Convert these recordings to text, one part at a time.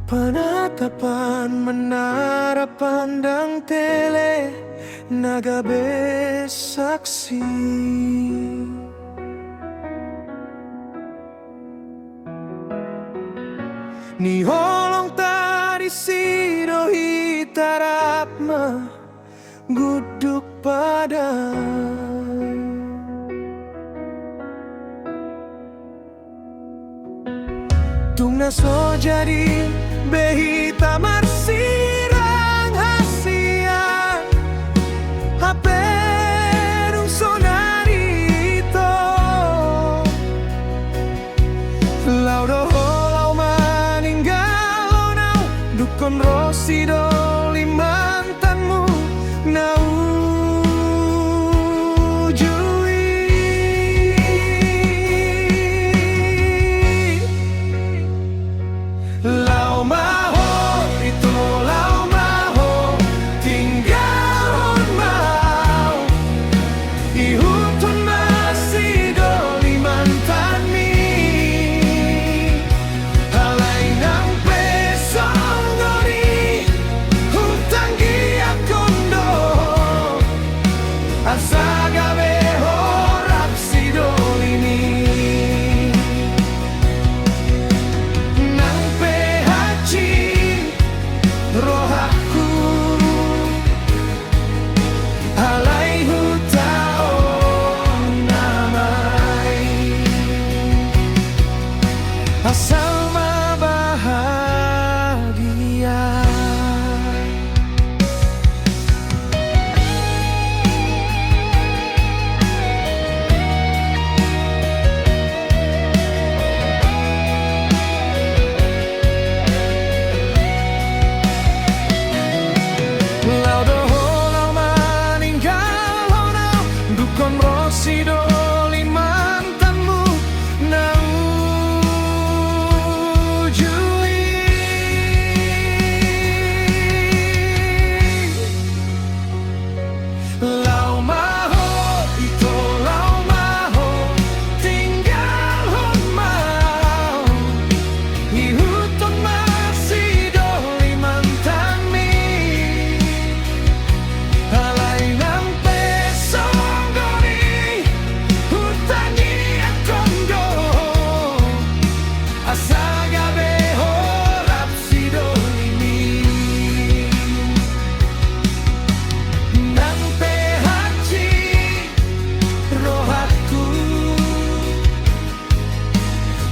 Penatapan menara pandang tele, nagabe saksi. Ni holong tari sido hitarap ma guduk pada. Tungna so jadi behita marsirang hasian haperung sonarito laudo holau maninggal nau dukon rosido limantanmu nau asal ma bahagia. Laudo holau maninggal honau dukon rosido limantanmu nau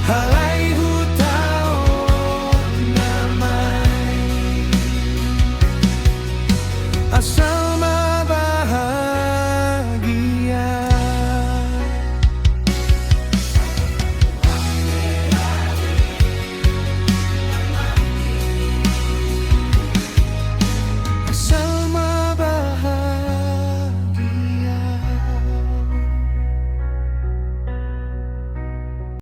halai hutao namai asal